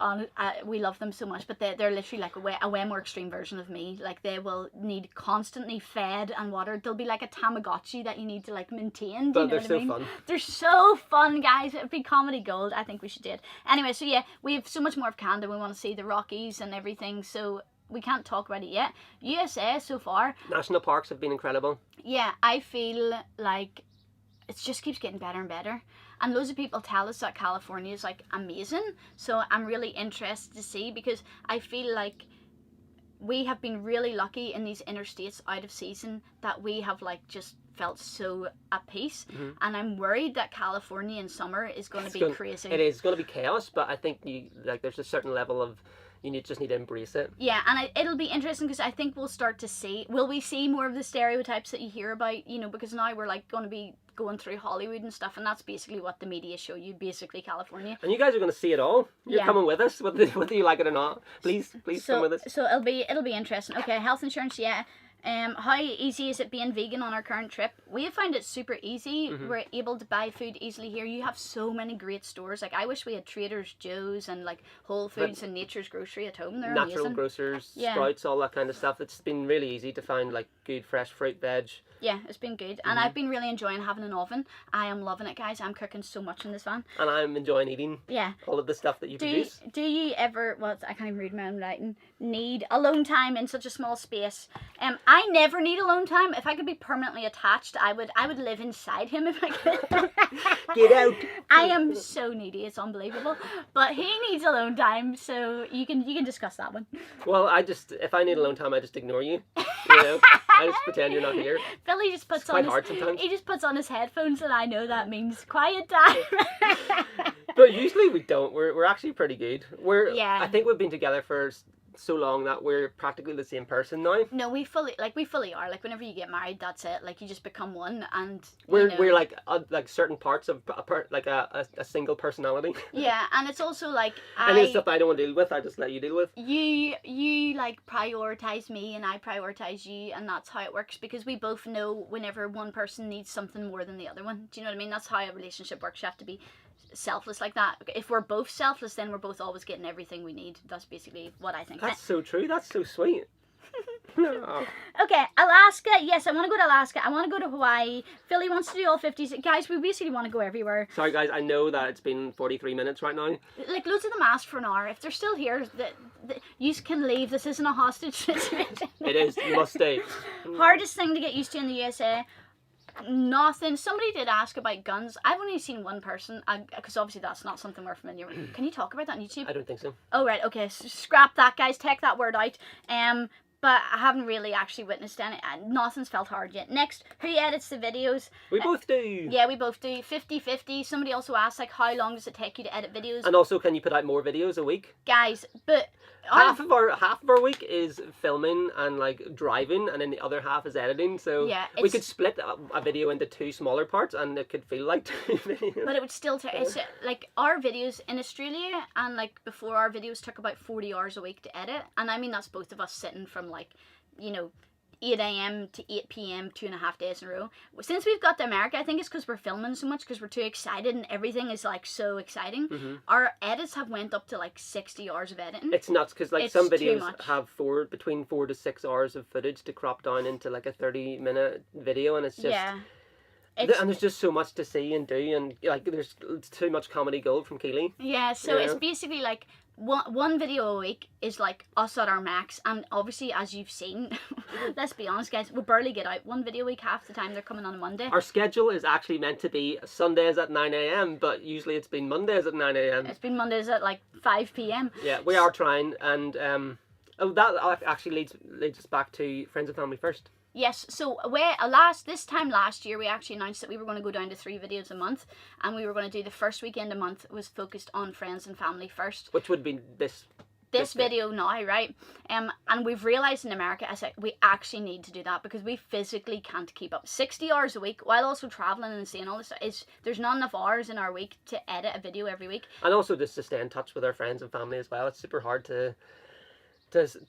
we love them so much, but they're literally like a way more extreme version of me. Like, they will need constantly fed and watered. They'll be like a Tamagotchi that you need to like maintain. Do you But know they're what so I mean? fun. They're so fun, guys. It'd be comedy gold. I think we should do it. Anyway, so yeah, we have so much more of Canada. We want to see the Rockies and everything. So we can't talk about it yet. USA so far. National parks have been incredible. Yeah, I feel like it just keeps getting better and better. And loads of people tell us that California is like amazing. So I'm really interested to see, because I feel like we have been really lucky in these interstates out of season that we have like just felt so at peace. And I'm worried that California in summer is going to be crazy. It is going to be chaos, but I think there's a certain level of just need to embrace it. Yeah, and it'll be interesting because I think we'll start to see, will we see more of the stereotypes that you hear about, you know, because now we're like going to be going through Hollywood and stuff, and that's basically what the media show you, basically California. And you guys are going to see it all. You're coming with us, whether you like it or not. Please come with us. So it'll be interesting. Okay, health insurance, yeah. How easy is it being vegan on our current trip? We have found it super easy. We're able to buy food easily here. You have so many great stores. Like, I wish we had Trader Joe's and like Whole Foods and Nature's Grocery at home. They're Natural amazing. grocers, Sprouts, all that kind of stuff. It's been really easy to find like good fresh fruit, veg. Yeah, it's been good. And I've been really enjoying having an oven. I am loving it, guys. I'm cooking so much in this van. And I'm enjoying eating all of the stuff that you produce. Do you ever, I can't even read my own writing, need alone time in such a small space? I never need alone time. If I could be permanently attached, I would live inside him if I could. Get out. I am so needy, it's unbelievable. But he needs alone time, so you can discuss that one. Well, if I need alone time, I just ignore you. You know, I just pretend you're not here. Billy just puts it's quite hard sometimes. He just puts on his headphones, and I know that means quiet time. But usually we don't. We're actually pretty good. I think we've been together for so long that we're practically the same person now. No, we fully are. Like, whenever you get married, that's it. Like, you just become one, and we're like certain parts of a single personality. Yeah, and it's also like any stuff I don't want to deal with, I just let you deal with. You like prioritize me, and I prioritize you, and that's how it works, because we both know whenever one person needs something more than the other one. Do you know what I mean? That's how a relationship works. You have to be selfless like that. If we're both selfless, then we're both always getting everything we need. That's basically what I think. That's so true. That's so sweet. Okay, Alaska. Yes, I want to go to Alaska. I want to go to Hawaii. Philly wants to do all 50s. Guys, we basically want to go everywhere. Sorry, guys. I know that it's been 43 minutes right now. Like, loads of them asked for an hour. If they're still here, you can leave. This isn't a hostage situation. It is. You must stay. Hardest thing to get used to in the USA? Nothing. Somebody did ask about guns. I've only seen one person, because obviously that's not something we're familiar with. Can you talk about that on YouTube? I don't think so. Oh, right, okay. Scrap that, guys. Take that word out. But I haven't really actually witnessed any. Nothing's felt hard yet. Next, who edits the videos? We both do. Yeah, we both do. 50-50. Somebody also asked, like, how long does it take you to edit videos? And also, can you put out more videos a week? Guys, but half of our week is filming and like driving, and then the other half is editing. So we could split a video into 2 smaller parts, and it could feel like 2 videos. But it would still take. It's like our videos in Australia, and like before, our videos took about 40 hours a week to edit, and I mean that's both of us sitting from like, you know, 8 a.m. to 8 p.m. 2.5 days in a row. Since we've got to America, I think it's because we're filming so much, because we're too excited and everything is like so exciting. Our edits have went up to like 60 hours of editing. It's nuts, because like It's some too videos much. have between 4 to 6 hours of footage to crop down into like a 30-minute video, and it's just Yeah. and there's just so much to see and do, and like there's too much comedy gold from Keely. Yeah, so Yeah. it's basically like one video a week is like us at our max, and obviously, as you've seen, let's be honest, guys, we barely get out one video a week. Half the time they're coming on a Monday. Our schedule is actually meant to be Sundays at 9 a.m, but usually it's been Mondays at 9 a.m. It's been Mondays at like 5 p.m. Yeah, we are trying, and that actually leads us back to Friends and Family First. Yes, so this time last year we actually announced that we were going to go down to 3 videos a month, and we were going to do the first weekend a month was focused on Friends and Family First. Which would be this Video now, right? And we've realised in America, we actually need to do that, because we physically can't keep up 60 hours a week while also travelling and seeing all this. There's not enough hours in our week to edit a video every week. And also just to stay in touch with our friends and family as well. It's super hard to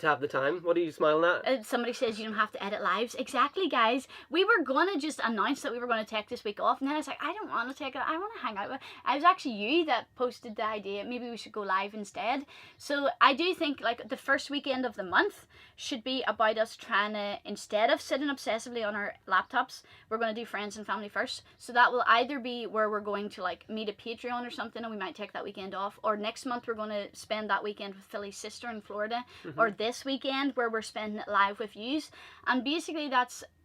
have the time. What are you smiling at? Somebody says you don't have to edit lives. Exactly, guys. We were going to just announce that we were going to take this week off, and then I was like, I don't want to take it. I want to hang out with. It was actually you that posted the idea. Maybe we should go live instead. So I do think like the first weekend of the month should be about us trying to, instead of sitting obsessively on our laptops, we're going to do Friends and Family First. So that will either be where we're going to like meet a Patreon or something, and we might take that weekend off, or next month we're going to spend that weekend with Philly's sister in Florida, or this weekend where we're spending it live with yous. And basically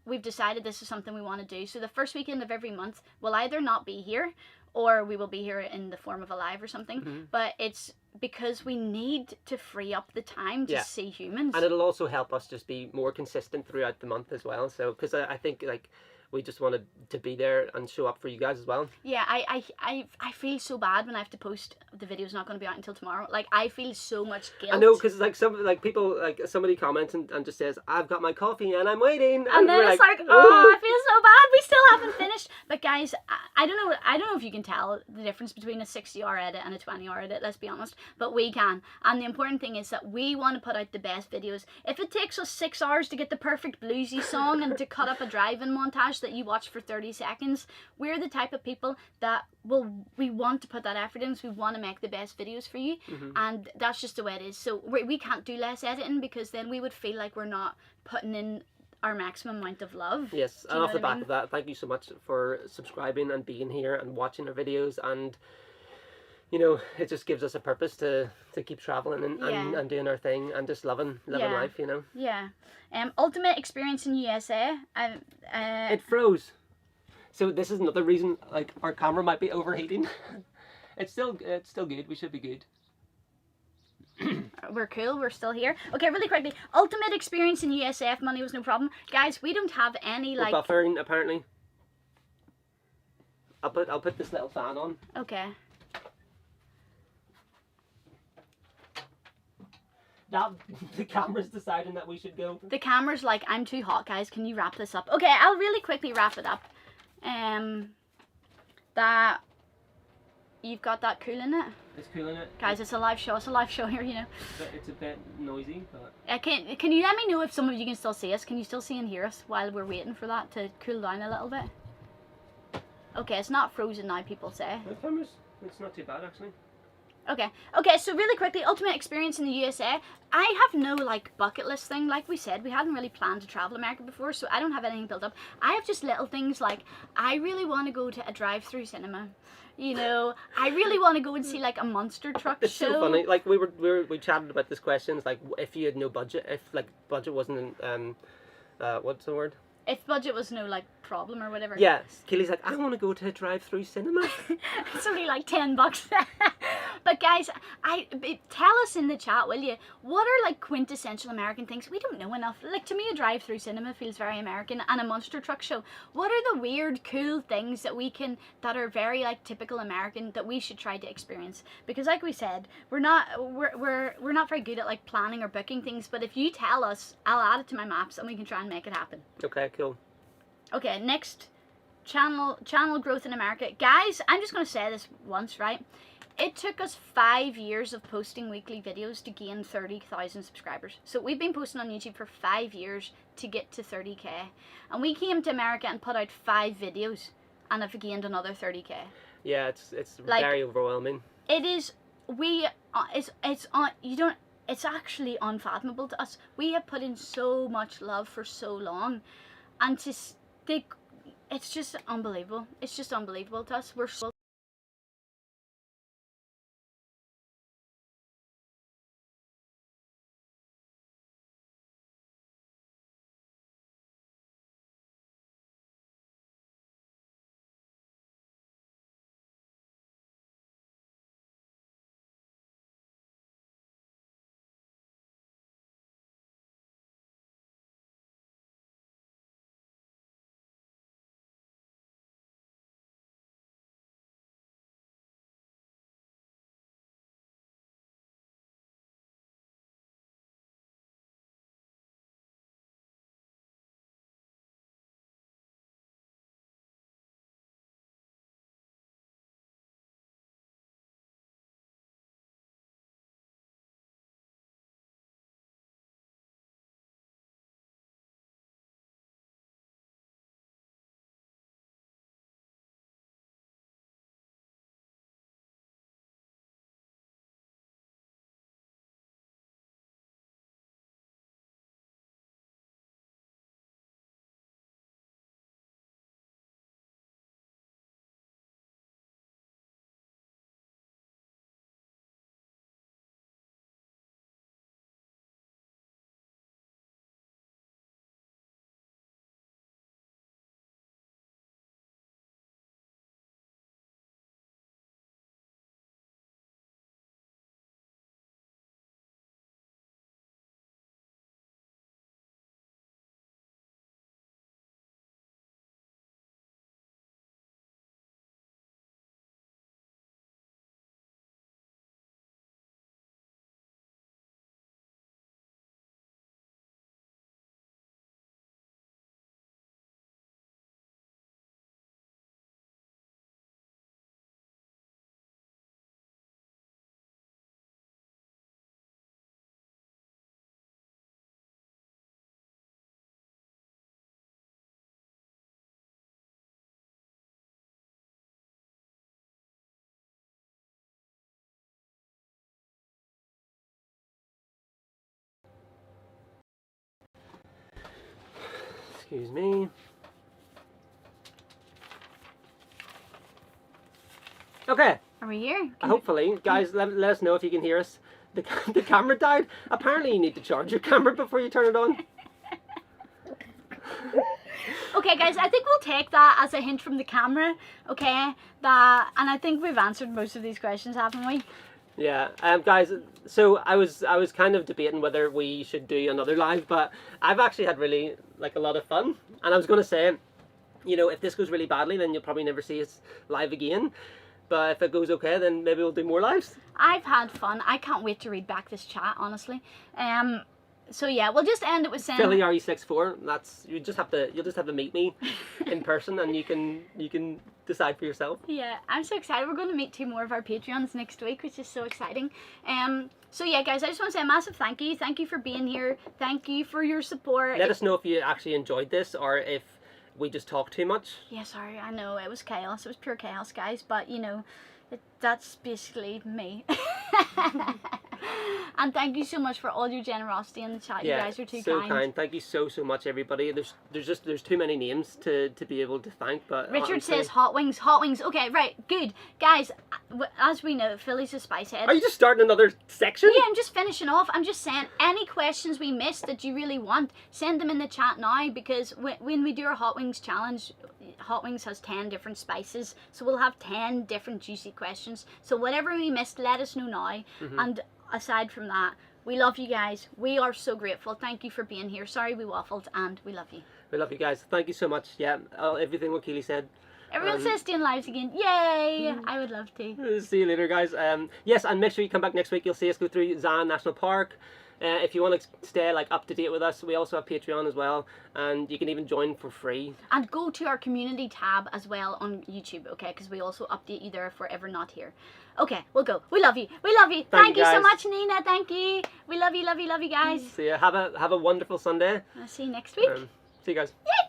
we've decided this is something we want to do. So the first weekend of every month we'll either not be here, or we will be here in the form of a live or something. But it's because we need to free up the time to see humans. And it'll also help us just be more consistent throughout the month as well. So, because I think like we just wanted to be there and show up for you guys as well. Yeah, I feel so bad when I have to post the video's not going to be out until tomorrow. Like, I feel so much guilt. I know, because like somebody comments and just says, I've got my coffee and I'm waiting, and then it's like, oh, I feel so bad, we still haven't finished. But guys, I don't know if you can tell the difference between a 60-hour edit and a 20-hour edit, let's be honest, but we can. And the important thing is that we want to put out the best videos. If it takes us 6 hours to get the perfect bluesy song and to cut up a driving montage that you watch for 30 seconds, we're the type of people that we want to put that effort in, so we want to make the best videos for you. And that's just the way it is. So we can't do less editing, because then we would feel like we're not putting in our maximum amount of love. Yes, and off the back of that, thank you so much for subscribing and being here and watching our videos, and you know, it just gives us a purpose to keep traveling and doing our thing and just loving life, you know. Yeah. Ultimate experience in USA. It froze. So this is another reason like our camera might be overheating. It's still good. We should be good. We're cool. We're still here. Okay, really quickly. Ultimate experience in USA. If money was no problem, guys. We don't have any like buffering apparently. I'll put this little fan on. Okay. The camera's deciding that we should go. The camera's like, I'm too hot, guys. Can you wrap this up? Okay, I'll really quickly wrap it up. That you've got that cool in it. It's cool in it. Guys, it's a live show. It's a live show here, you know. It's a bit noisy, but. Can you let me know if some of you can still see us? Can you still see and hear us while we're waiting for that to cool down a little bit? Okay, it's not frozen now, people say. The camera's, it's not too bad actually. Okay, so really quickly, ultimate experience in the USA. I have no like bucket list thing. Like we said, we hadn't really planned to travel America before, so I don't have anything built up. I have just little things like, I really want to go to a drive-through cinema. You know, I really want to go and see like a monster truck show. It's so funny. Like we chatted about this question. It's like, if you had no budget, if like budget wasn't what's the word? If budget was no like problem or whatever. Yeah, Keely's like, I want to go to a drive-through cinema. It's only like $10. But guys, tell us in the chat, will you? What are like quintessential American things? We don't know enough. Like, to me, a drive-through cinema feels very American, and a monster truck show. What are the weird, cool things that that are very like typical American that we should try to experience? Because like we said, we're not very good at like planning or booking things. But if you tell us, I'll add it to my maps, and we can try and make it happen. Okay, cool. Okay, next, channel growth in America. Guys, I'm just going to say this once, right? it took us 5 years of posting weekly videos to gain 30,000 subscribers. So we've been posting on YouTube for 5 years to get to 30k. And we came to America and put out 5 videos and have gained another 30k. Yeah, it's Like, very overwhelming. It is. It's actually unfathomable to us. We have put in so much love for so long, and to stick, it's just unbelievable. It's just unbelievable to us. We're so. Excuse me. Okay. Are we here? Hopefully, guys, let us know if you can hear us. The camera died. Apparently, you need to charge your camera before you turn it on. Okay, guys, I think we'll take that as a hint from the camera. Okay, and I think we've answered most of these questions, haven't we? Yeah, guys. So I was kind of debating whether we should do another live, but I've actually had really a lot of fun, and I was going to say, you know, if this goes really badly, then you'll probably never see us live again. But if it goes okay, then maybe we'll do more lives. I've had fun. I can't wait to read back this chat, honestly. So yeah, we'll just end it with saying Philly RE64. You'll just have to meet me in person, and you can decide for yourself. Yeah, I'm so excited. We're going to meet 2 more of our Patreons next week, which is so exciting. So yeah, guys, I just want to say a massive thank you. Thank you for being here. Thank you for your support. Let us know if you actually enjoyed this, or if we just talked too much. Yeah, sorry, I know it was chaos. It was pure chaos, guys. But you know, that's basically me. And thank you so much for all your generosity in the chat. Yeah, you guys are too so kind. kind. Thank you so much, everybody. There's too many names to be able to thank. But Richard says hot wings, hot wings. Okay, right, good, guys. As we know, Philly's a spice head. Are you just starting another section? Yeah, I'm just finishing off. I'm just saying, any questions we missed that you really want, send them in the chat now, because when we do our hot wings challenge, hot wings has 10 different spices, so we'll have 10 different juicy questions. So whatever we missed, let us know now. And aside from that, we love you guys. We are so grateful. Thank you for being here. Sorry we waffled, and we love you. We love you guys. Thank you so much. Yeah, everything what Keely said. Everyone says doing lives again. Yay! I would love to. See you later, guys. Yes, and make sure you come back next week. You'll see us go through Zion National Park. if you want to stay like up to date with us, we also have Patreon as well, and you can even join for free. And go to our community tab as well on YouTube, okay? Because we also update you there if we're ever not here. Okay, we'll go. We love you. We love you. Thank you so guys. much, Nina. Thank you. We love you, love you, love you, guys. See you. Have a wonderful Sunday. I'll see you next week. See you guys. Yay!